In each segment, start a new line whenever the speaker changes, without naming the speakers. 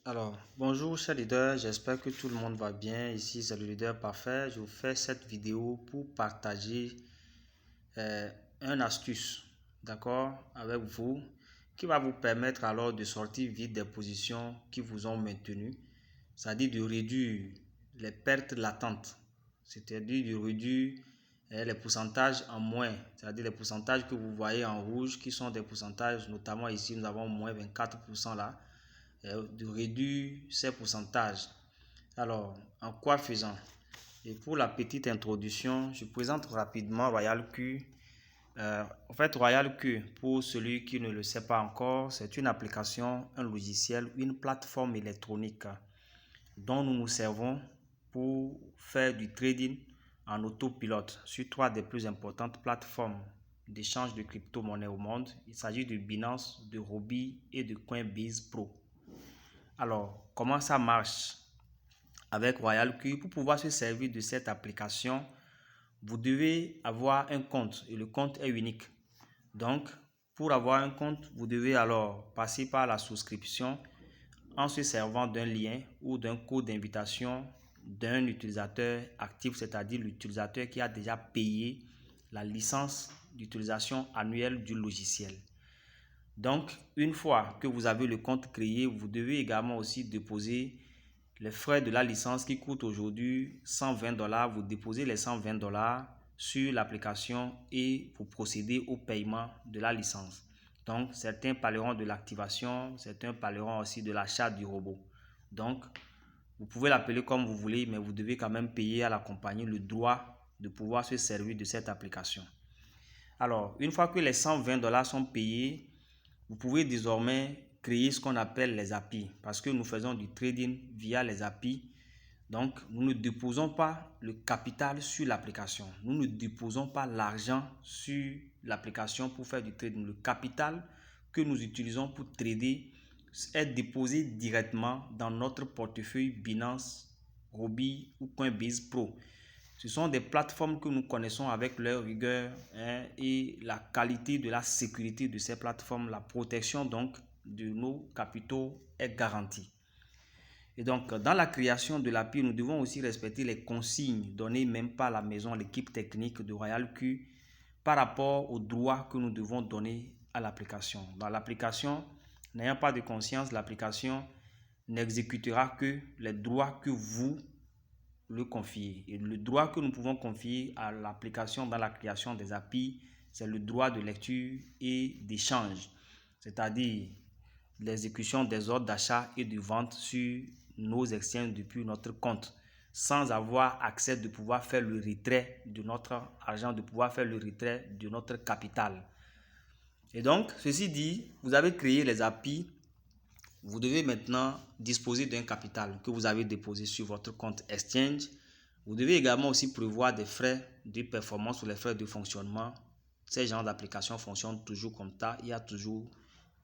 Alors, bonjour chers leaders, j'espère que tout le monde va bien. Ici, c'est le leader parfait. Je vous fais cette vidéo pour partager une astuce, d'accord, avec vous, qui va vous permettre alors de sortir vite des positions qui vous ont maintenu, c'est-à-dire de réduire les pertes latentes, c'est-à-dire de réduire les pourcentages en moins, c'est-à-dire les pourcentages que vous voyez en rouge, qui sont des pourcentages, notamment ici, nous avons moins 24% là, de réduire ces pourcentages. Alors, en quoi faisant? Et pour la petite introduction, je présente rapidement Royal Q. En fait, Royal Q, pour celui qui ne le sait pas encore, c'est une application, un logiciel, une plateforme électronique dont nous nous servons pour faire du trading en autopilote sur trois des plus importantes plateformes d'échange de crypto-monnaies au monde. Il s'agit de Binance, de Huobi et de Coinbase Pro. Alors, comment ça marche avec Royal Q? Pour pouvoir se servir de cette application, vous devez avoir un compte et le compte est unique. Donc, pour avoir un compte, vous devez alors passer par la souscription en se servant d'un lien ou d'un code d'invitation d'un utilisateur actif, c'est-à-dire l'utilisateur qui a déjà payé la licence d'utilisation annuelle du logiciel. Donc, une fois que vous avez le compte créé, vous devez également aussi déposer les frais de la licence qui coûtent aujourd'hui 120 $. Vous déposez les 120 $ sur l'application et vous procédez au paiement de la licence. Donc, certains parleront de l'activation, certains parleront aussi de l'achat du robot. Donc, vous pouvez l'appeler comme vous voulez, mais vous devez quand même payer à la compagnie le droit de pouvoir se servir de cette application. Alors, une fois que les 120 $ sont payés, vous pouvez désormais créer ce qu'on appelle les API parce que nous faisons du trading via les API. Donc, nous ne déposons pas le capital sur l'application. Nous ne déposons pas l'argent sur l'application pour faire du trading. Le capital que nous utilisons pour trader est déposé directement dans notre portefeuille Binance, Huobi ou Coinbase Pro. Ce sont des plateformes que nous connaissons avec leur rigueur et la qualité de la sécurité de ces plateformes. La protection donc de nos capitaux est garantie. Et donc, dans la création de l'API, nous devons aussi respecter les consignes données même par la maison, l'équipe technique de Royal Q par rapport aux droits que nous devons donner à l'application. Dans l'application, n'ayant pas de conscience, l'application n'exécutera que les droits que vous le confier. Et le droit que nous pouvons confier à l'application dans la création des API, c'est le droit de lecture et d'échange, c'est-à-dire l'exécution des ordres d'achat et de vente sur nos exchanges depuis notre compte, sans avoir accès de pouvoir faire le retrait de notre argent, de pouvoir faire le retrait de notre capital. Et donc, ceci dit, vous avez créé les API. Vous devez maintenant disposer d'un capital que vous avez déposé sur votre compte exchange. Vous devez également aussi prévoir des frais de performance ou les frais de fonctionnement. Ces genres d'applications fonctionnent toujours comme ça. Il y a toujours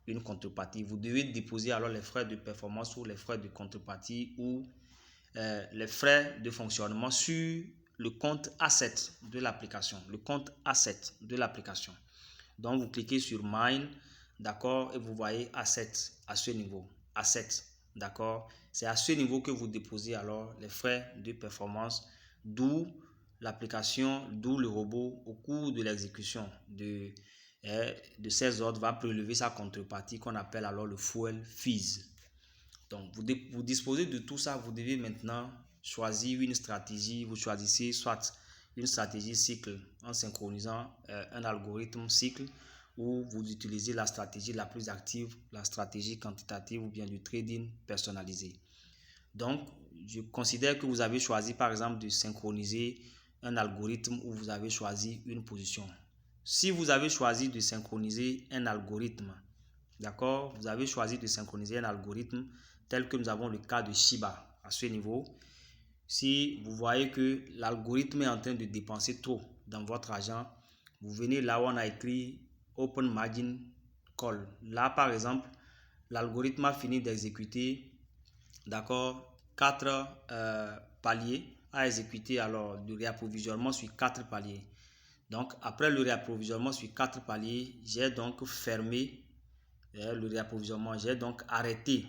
une contrepartie. Vous devez déposer alors les frais de performance ou les frais de contrepartie ou les frais de fonctionnement sur le compte asset de l'application. Le compte asset de l'application. Donc, vous cliquez sur Mine, d'accord, et vous voyez Asset à ce niveau. Asset, d'accord. C'est à ce niveau que vous déposez alors les frais de performance, d'où l'application, d'où le robot, au cours de l'exécution de ces ordres, va prélever sa contrepartie qu'on appelle alors le fuel fees. Donc, vous disposez de tout ça. Vous devez maintenant choisir une stratégie. Vous choisissez soit une stratégie cycle en synchronisant un algorithme cycle, ou vous utilisez la stratégie la plus active, la stratégie quantitative ou bien du trading personnalisé. Donc, je considère que vous avez choisi par exemple de synchroniser un algorithme où vous avez choisi une position. Si vous avez choisi de synchroniser un algorithme, d'accord, vous avez choisi de synchroniser un algorithme tel que nous avons le cas de Shiba à ce niveau. Si vous voyez que l'algorithme est en train de dépenser trop dans votre argent, vous venez là où on a écrit Open Margin Call. Là, par exemple, l'algorithme a fini d'exécuter, d'accord, 4 paliers à exécuter alors le réapprovisionnement sur 4 paliers. Donc, après le réapprovisionnement sur 4 paliers, j'ai donc fermé le réapprovisionnement. J'ai donc arrêté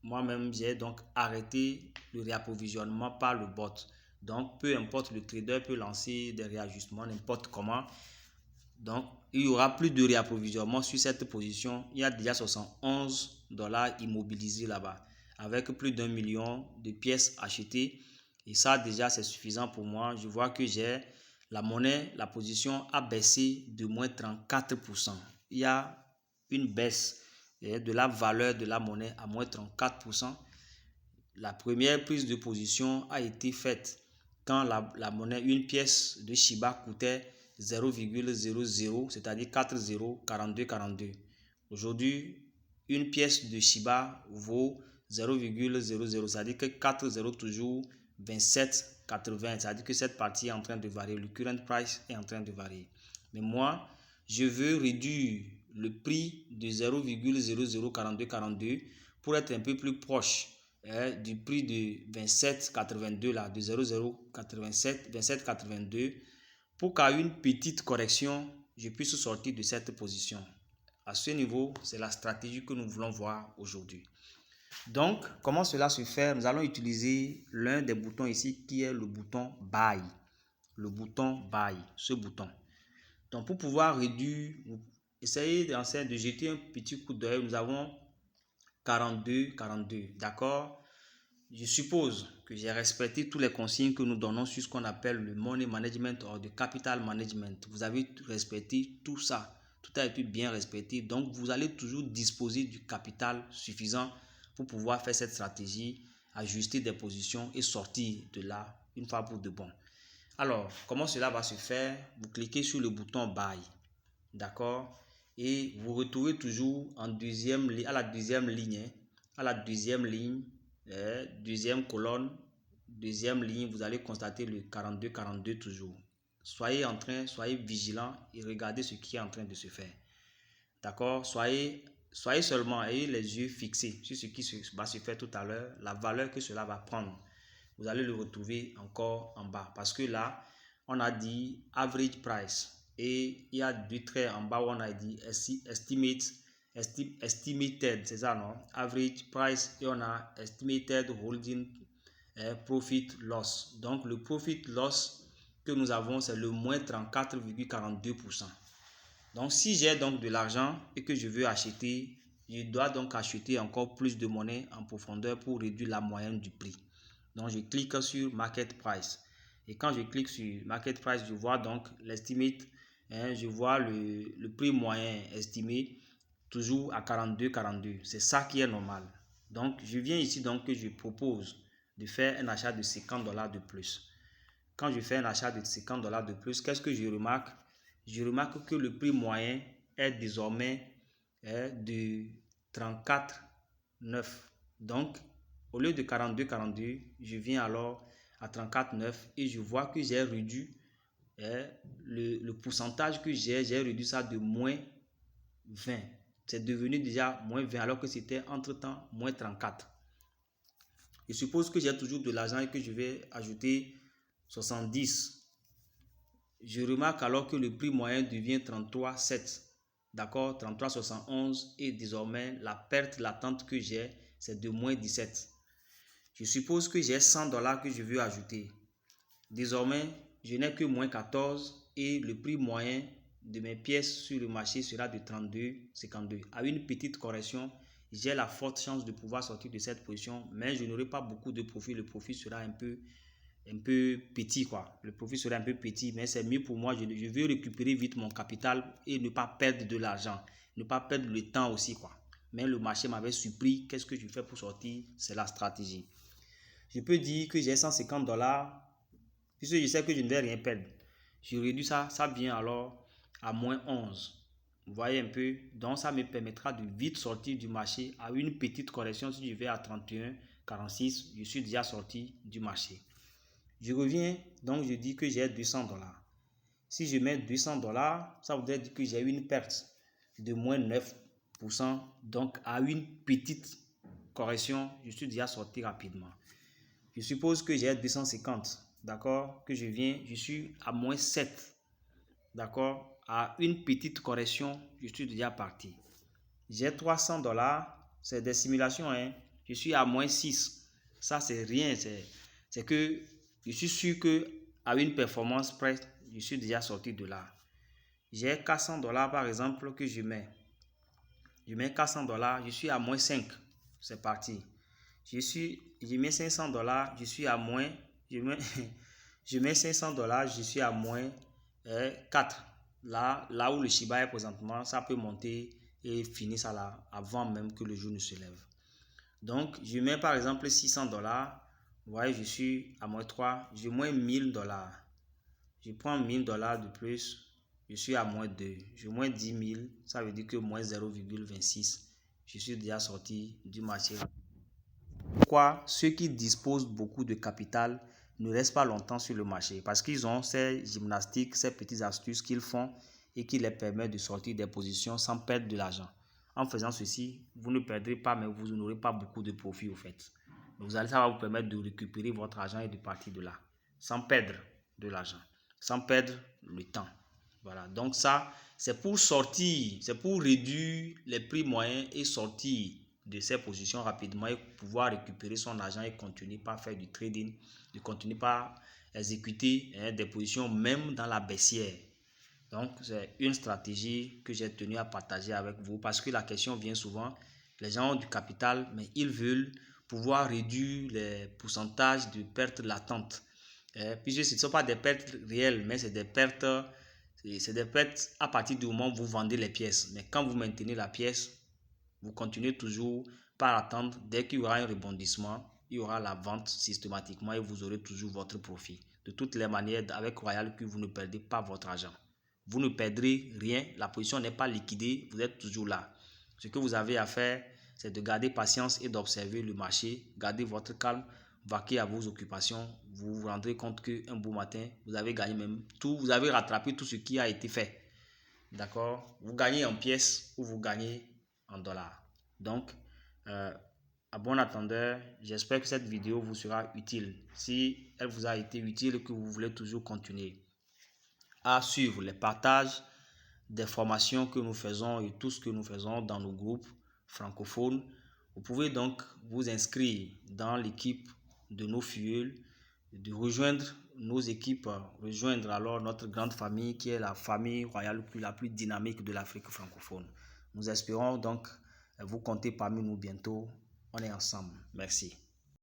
moi-même, j'ai donc arrêté le réapprovisionnement par le bot. Donc, peu importe, le trader peut lancer des réajustements n'importe comment. Donc, il n'y aura plus de réapprovisionnement sur cette position. Il y a déjà 71 $ immobilisés là-bas, avec plus d'1 million de pièces achetées. Et ça, déjà, c'est suffisant pour moi. Je vois que j'ai la monnaie, la position a baissé de moins 34%. Il y a une baisse de la valeur de la monnaie à moins 34%. La première prise de position a été faite quand la monnaie, une pièce de Shiba coûtait 0,00, c'est-à-dire 40,4242. Aujourd'hui, une pièce de Shiba vaut 0,00, c'est-à-dire que 40 toujours 27,80, c'est-à-dire que cette partie est en train de varier, le current price est en train de varier. Mais moi, je veux réduire le prix de 0,004242 pour être un peu plus proche du prix de 27,82 là, de 0,087, 27,82, pour qu'à une petite correction, je puisse sortir de cette position. À ce niveau, c'est la stratégie que nous voulons voir aujourd'hui. Donc, comment cela se fait? Nous allons utiliser l'un des boutons ici qui est le bouton Buy. Le bouton Buy, ce bouton. Donc, pour pouvoir réduire, essayez de jeter un petit coup d'œil. Nous avons 42, d'accord? Je suppose que j'ai respecté tous les consignes que nous donnons sur ce qu'on appelle le money management ou le capital management. Vous avez respecté tout ça. Tout a été bien respecté. Donc, vous allez toujours disposer du capital suffisant pour pouvoir faire cette stratégie, ajuster des positions et sortir de là une fois pour de bon. Alors, comment cela va se faire? Vous cliquez sur le bouton Buy. D'accord? Et vous retrouvez toujours à la deuxième ligne. À la deuxième ligne, deuxième colonne, deuxième ligne, vous allez constater le 42 toujours. Soyez vigilant et regardez ce qui est en train de se faire. D'accord? Soyez seulement, ayez les yeux fixés sur ce qui va se faire tout à l'heure, la valeur que cela va prendre. Vous allez le retrouver encore en bas parce que là, on a dit average price et il y a deux traits en bas où on a dit estimated, c'est ça, non? Average price et on a estimated holding profit loss. Donc le profit loss que nous avons, c'est le moins 34,42%. Donc si j'ai donc de l'argent et que je veux acheter, je dois donc acheter encore plus de monnaie en profondeur pour réduire la moyenne du prix. Donc je clique sur Market Price. Et quand je clique sur Market Price, je vois donc l'estimate, je vois le prix moyen estimé toujours à 42. C'est ça qui est normal. Donc je viens ici donc que je propose de faire un achat de 50 $ de plus. Quand je fais un achat de 50 $ de plus, qu'est-ce que je remarque? Je remarque que le prix moyen est désormais de 34,9. Donc, au lieu de 42, je viens alors à 34,9 et je vois que j'ai réduit le pourcentage que j'ai réduit ça de moins 20. C'est devenu déjà moins 20 alors que c'était entre-temps moins 34. Je suppose que j'ai toujours de l'argent et que je vais ajouter 70. Je remarque alors que le prix moyen devient 33,7. D'accord, 33,71 et désormais la perte latente que j'ai, c'est de moins 17. Je suppose que j'ai 100 $ que je veux ajouter. Désormais, je n'ai que moins 14 et le prix moyen de mes pièces sur le marché sera de 32,52. À une petite correction, j'ai la forte chance de pouvoir sortir de cette position, mais je n'aurai pas beaucoup de profit. Le profit sera un peu petit, quoi. Le profit sera un peu petit, mais c'est mieux pour moi. Je veux récupérer vite mon capital et ne pas perdre de l'argent, ne pas perdre le temps aussi, quoi. Mais le marché m'avait surpris. Qu'est-ce que je fais pour sortir? C'est la stratégie. Je peux dire que j'ai 150 $, puisque je sais que je ne vais rien perdre. Je réduis ça, ça vient alors à moins 11. Vous voyez un peu? Donc ça me permettra de vite sortir du marché à une petite correction. Si je vais à 31,46, je suis déjà sorti du marché. Je reviens, donc je dis que j'ai 200 $. Si je mets 200 $, ça voudrait dire que j'ai eu une perte de moins 9%. Donc à une petite correction, je suis déjà sorti rapidement. Je suppose que j'ai 250, d'accord, que je viens, je suis à moins 7, d'accord, à une petite correction, je suis déjà parti. J'ai 300 $, c'est des simulations, hein. je suis à moins 6. Ça, c'est rien. C'est que je suis sûr que à une performance près, je suis déjà sorti de là. J'ai $400 par exemple que je mets. Je mets $400, je suis à moins 5. C'est parti. Je mets $500, je suis à moins. Je mets $500, je suis à moins 4. Là où le Shiba est présentement, ça peut monter et finir ça là avant même que le jour ne se lève. Donc, je mets par exemple $600. Vous voyez, je suis à moins 3. Je mets $1000. Je prends $1000 de plus. Je suis à moins 2. Je moins 10 000. Ça veut dire que moins 0,26. Je suis déjà sorti du marché. Pourquoi ceux qui disposent beaucoup de capital ne restent pas longtemps sur le marché? Parce qu'ils ont ces gymnastiques, ces petites astuces qu'ils font et qui les permettent de sortir des positions sans perdre de l'argent. En faisant ceci, vous ne perdrez pas, mais vous n'aurez pas beaucoup de profit au fait. Ça va vous permettre de récupérer votre argent et de partir de là, sans perdre de l'argent, sans perdre le temps. Voilà, donc ça, c'est pour sortir, c'est pour réduire les prix moyens et sortir de ces positions rapidement et pouvoir récupérer son argent et continuer par faire du trading, de continuer par exécuter des positions même dans la baissière. Donc, c'est une stratégie que j'ai tenu à partager avec vous parce que la question vient souvent, les gens ont du capital, mais ils veulent pouvoir réduire les pourcentages de pertes latentes. Puisque ce ne sont pas des pertes réelles, mais c'est des pertes à partir du moment où vous vendez les pièces. Mais quand vous maintenez la pièce, vous continuez toujours par attendre. Dès qu'il y aura un rebondissement, il y aura la vente systématiquement et vous aurez toujours votre profit. De toutes les manières, avec Royal Q, vous ne perdez pas votre argent. Vous ne perdrez rien. La position n'est pas liquidée. Vous êtes toujours là. Ce que vous avez à faire, c'est de garder patience et d'observer le marché. Gardez votre calme. Vaquez à vos occupations. Vous vous rendrez compte qu'un beau matin, vous avez gagné même tout. Vous avez rattrapé tout ce qui a été fait. D'accord? Vous gagnez en pièces ou vous gagnez en dollars. Donc, à bon attendeur, j'espère que cette vidéo vous sera utile. Si elle vous a été utile et que vous voulez toujours continuer à suivre les partages des formations que nous faisons et tout ce que nous faisons dans nos groupes francophones, vous pouvez donc vous inscrire dans l'équipe de nos filleuls, de rejoindre nos équipes, rejoindre alors notre grande famille qui est la famille royale la plus dynamique de l'Afrique francophone. Nous espérons donc vous compter parmi nous bientôt. On est ensemble. Merci.